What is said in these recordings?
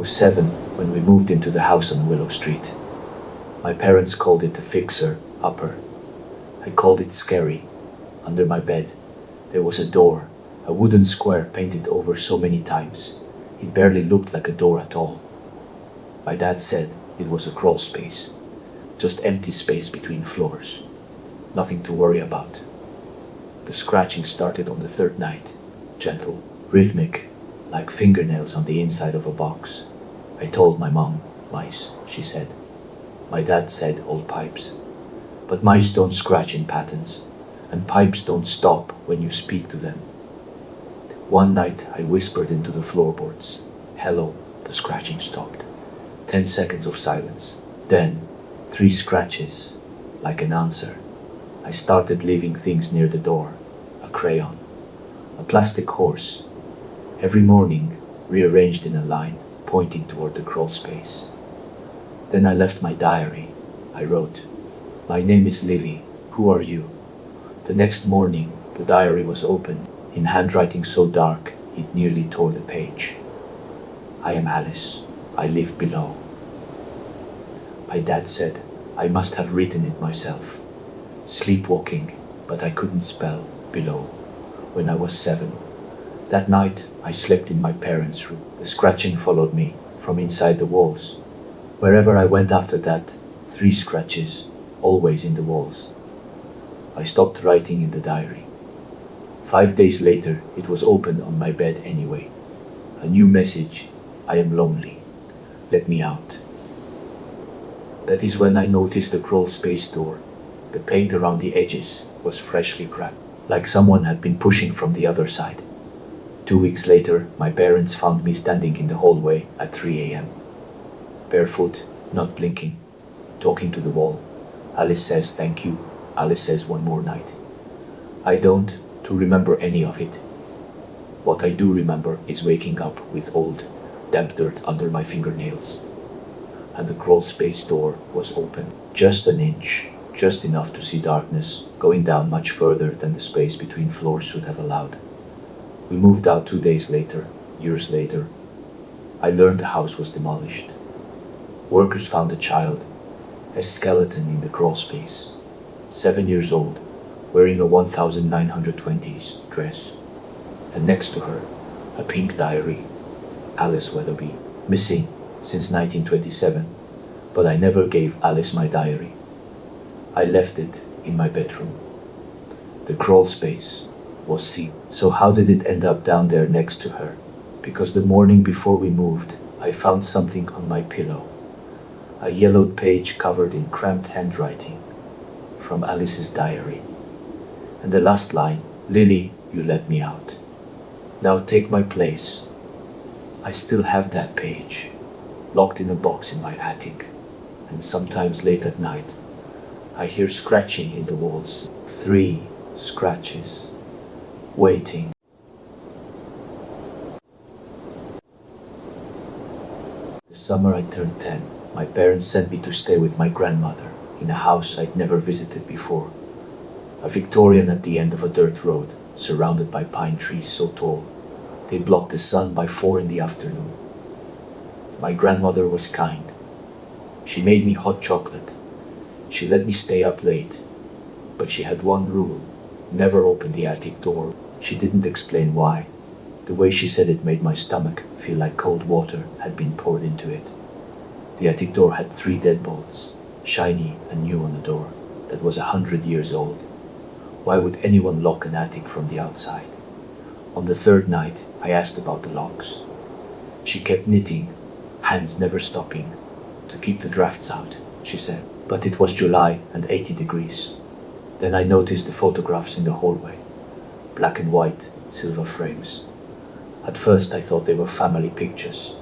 was 7 when we moved into the house on Willow Street. My parents called it a fixer-upper. I called it scary. Under my bed, there was a door, a wooden square painted over so many times. It barely looked like a door at all. My dad said it was a crawl space, just empty space between floors. Nothing to worry about. The scratching started on the 3rd night, gentle, rhythmic, like fingernails on the inside of a box. I told my mom, mice, she said. My dad said old pipes. But mice don't scratch in patterns, and pipes don't stop when you speak to them. One night I whispered into the floorboards. Hello, the scratching stopped. 10 seconds of silence. Then, 3 scratches, like an answer. I started leaving things near the door. A crayon, a plastic horse. Every morning, rearranged in a line, pointing toward the crawl space. Then I left my diary. I wrote, "My name is Lily. Who are you?" The next morning, the diary was opened, in handwriting so dark it nearly tore the page. "I am Alice. I live below." My dad said I must have written it myself. Sleepwalking, but I couldn't spell below when I was 7. That night, I slept in my parents' room. The scratching followed me from inside the walls. Wherever I went after that, 3 scratches, always in the walls. I stopped writing in the diary. 5 days later, it was open on my bed anyway. A new message: "I am lonely. Let me out." That is when I noticed the crawl space door. The paint around the edges was freshly cracked, like someone had been pushing from the other side. 2 weeks later, my parents found me standing in the hallway at 3 a.m. Barefoot, not blinking, talking to the wall. Alice says thank you. Alice says one more night. I don't remember any of it. What I do remember is waking up with old, damp dirt under my fingernails. And the crawl space door was open, just an inch, just enough to see darkness going down much further than the space between floors should have allowed. We moved out 2 days later, years later. I learned the house was demolished. Workers found a child, a skeleton in the crawl space, 7 years old, wearing a 1920s dress, and next to her, a pink diary, Alice Weatherby, missing since 1927, but I never gave Alice my diary. I left it in my bedroom. The crawl space was sealed. So how did it end up down there next to her? Because the morning before we moved, I found something on my pillow. A yellowed page covered in cramped handwriting from Alice's diary. And the last line, "Lily, you let me out. Now take my place." I still have that page, locked in a box in my attic. And sometimes late at night, I hear scratching in the walls. 3 scratches. Waiting. The summer I turned 10, my parents sent me to stay with my grandmother in a house I'd never visited before. A Victorian at the end of a dirt road, surrounded by pine trees so tall, they blocked the sun by 4 in the afternoon. My grandmother was kind. She made me hot chocolate. She let me stay up late. But she had one rule: never open the attic door. She didn't explain why. The way she said it made my stomach feel like cold water had been poured into it. The attic door had 3 deadbolts, shiny and new on the door, that was 100 years old. Why would anyone lock an attic from the outside? On the 3rd night, I asked about the locks. She kept knitting, hands never stopping, to keep the drafts out, she said. But it was July and 80 degrees. Then I noticed the photographs in the hallway. Black and white, silver frames. At first I thought they were family pictures.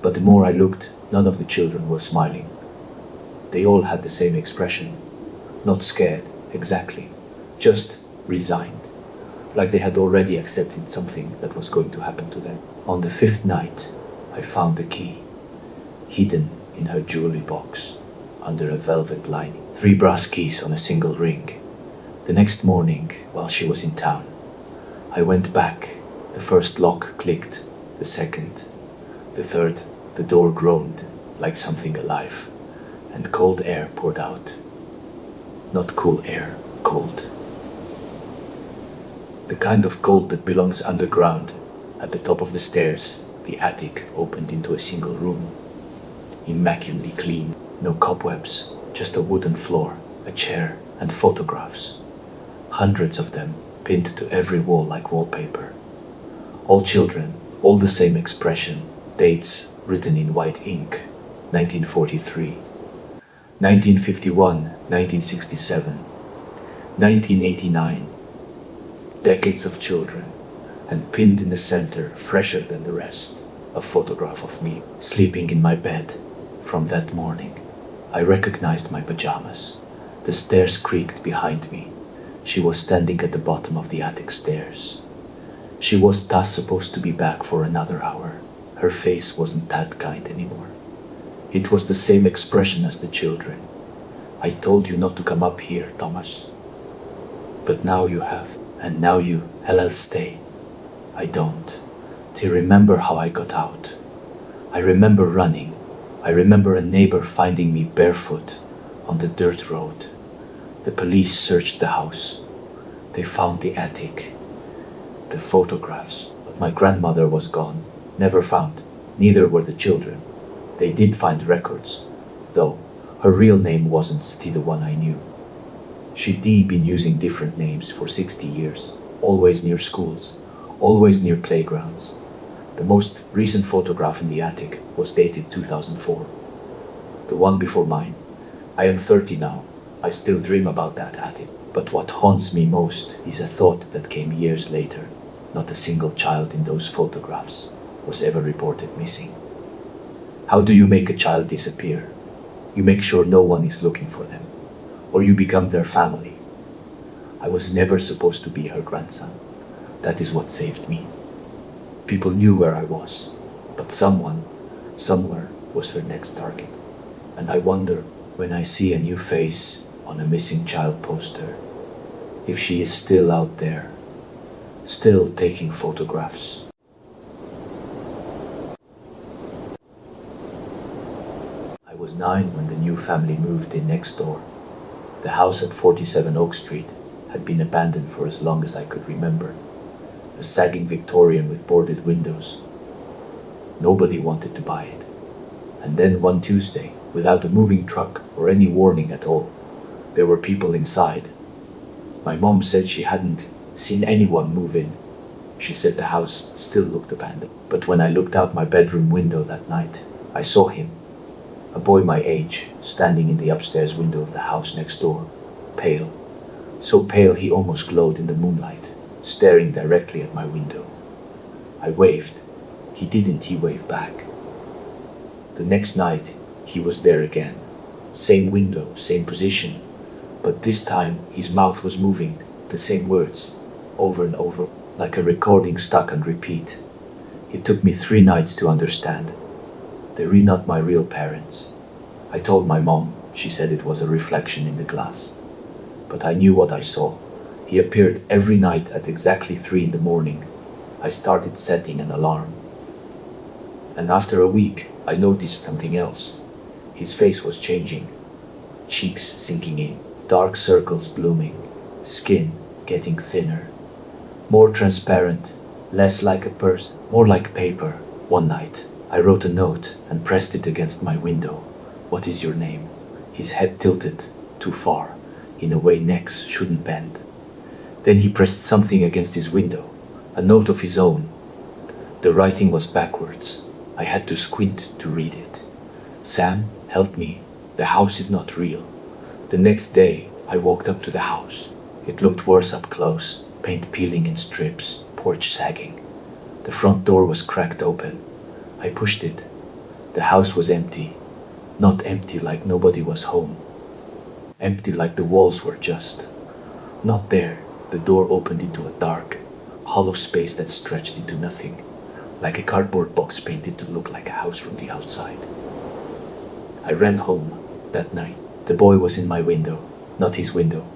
But the more I looked, none of the children were smiling. They all had the same expression. Not scared, exactly. Just resigned. Like they had already accepted something that was going to happen to them. On the 5th night, I found the key, hidden in her jewelry box, under a velvet lining. 3 brass keys on a single ring. The next morning, while she was in town, I went back. The first lock clicked, the second, the third, The door groaned like something alive, and cold air poured out. Not cool air, cold. The kind of cold that belongs underground. At the top of the stairs, the attic opened into a single room. Immaculately clean, no cobwebs, just a wooden floor, a chair, and photographs. Hundreds of them pinned to every wall like wallpaper. All children, all the same expression, dates written in white ink. 1943, 1951, 1967, 1989. Decades of children, and pinned in the center, fresher than the rest, a photograph of me sleeping in my bed. From that morning, I recognized my pajamas. The stairs creaked behind me. She was standing at the bottom of the attic stairs. She was thus supposed to be back for another hour. Her face wasn't that kind anymore. It was the same expression as the children. I told you not to come up here, Thomas. But now you have, and now you, I'll stay. I don't. Do you remember how I got out? I remember running. I remember a neighbor finding me barefoot on the dirt road. The police searched the house. They found the attic, the photographs, but my grandmother was gone, never found. Neither were the children. They did find records, though her real name wasn't still the one I knew. She'd been using different names for 60 years, always near schools, always near playgrounds. The most recent photograph in the attic was dated 2004. The one before mine. I am 30 now. I still dream about that attic. But what haunts me most is a thought that came years later. Not a single child in those photographs was ever reported missing. How do you make a child disappear? You make sure no one is looking for them, or you become their family. I was never supposed to be her grandson. That is what saved me. People knew where I was, but someone, somewhere, was her next target. And I wonder, when I see a new face on a missing child poster, if she is still out there, still taking photographs. I was 9 when the new family moved in next door. The house at 47 Oak Street had been abandoned for as long as I could remember. A sagging Victorian with boarded windows. Nobody wanted to buy it. And then one Tuesday, without a moving truck or any warning at all, there were people inside. My mom said she hadn't seen anyone move in. She said the house still looked abandoned. But when I looked out my bedroom window that night, I saw him, a boy my age, standing in the upstairs window of the house next door, pale. So pale he almost glowed in the moonlight, staring directly at my window. I waved. He didn't. He waved back. The next night, he was there again. Same window, same position. But this time, his mouth was moving, the same words, over and over, like a recording stuck on repeat. It took me 3 nights to understand. They were not my real parents. I told my mom. She said it was a reflection in the glass. But I knew what I saw. He appeared every night at exactly 3 in the morning. I started setting an alarm. And after a week, I noticed something else. His face was changing. Cheeks sinking in, dark circles blooming, skin getting thinner, more transparent, less like a person, more like paper. One night, I wrote a note and pressed it against my window. What is your name? His head tilted too far, in a way necks shouldn't bend. Then he pressed something against his window, a note of his own. The writing was backwards. I had to squint to read it. Sam, help me. The house is not real. The next day, I walked up to the house. It looked worse up close, paint peeling in strips, porch sagging. The front door was cracked open. I pushed it. The house was empty. Not empty like nobody was home. Empty like the walls were just not there. The door opened into a dark, hollow space that stretched into nothing, like a cardboard box painted to look like a house from the outside. I ran home that night. The boy was in my window, not his window,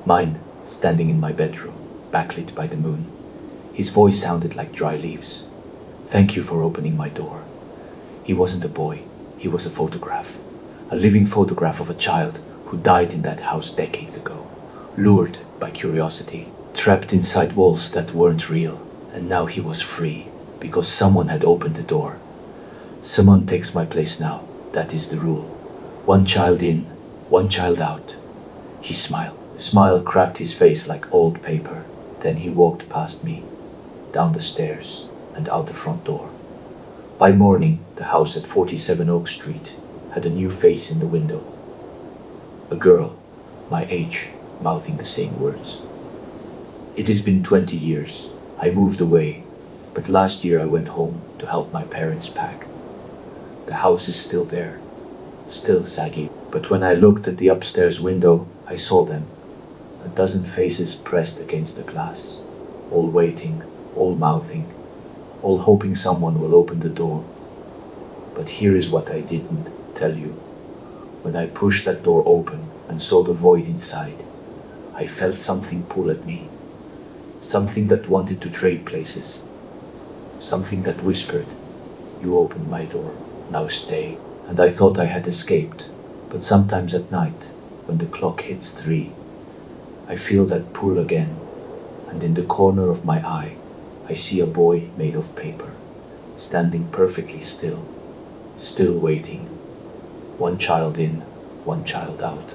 mine, standing in my bedroom, backlit by the moon. His voice sounded like dry leaves. Thank you for opening my door. He wasn't a boy, he was a photograph. A living photograph of a child who died in that house decades ago. Lured by curiosity, trapped inside walls that weren't real. And now he was free, because someone had opened the door. Someone takes my place now, that is the rule. One child in, one child out. He smiled. The smile cracked his face like old paper. Then he walked past me, down the stairs and out the front door. By morning, the house at 47 Oak Street had a new face in the window. A girl, my age, mouthing the same words. It has been 20 years. I moved away, but last year I went home to help my parents pack. The house is still there, still sagging. But when I looked at the upstairs window, I saw them. A dozen faces pressed against the glass, all waiting, all mouthing, all hoping someone will open the door. But here is what I didn't tell you. When I pushed that door open and saw the void inside, I felt something pull at me. Something that wanted to trade places. Something that whispered, "You opened my door, now stay." And I thought I had escaped. But sometimes at night, when the clock hits 3, I feel that pull again, and in the corner of my eye, I see a boy made of paper, standing perfectly still waiting. One child in, one child out.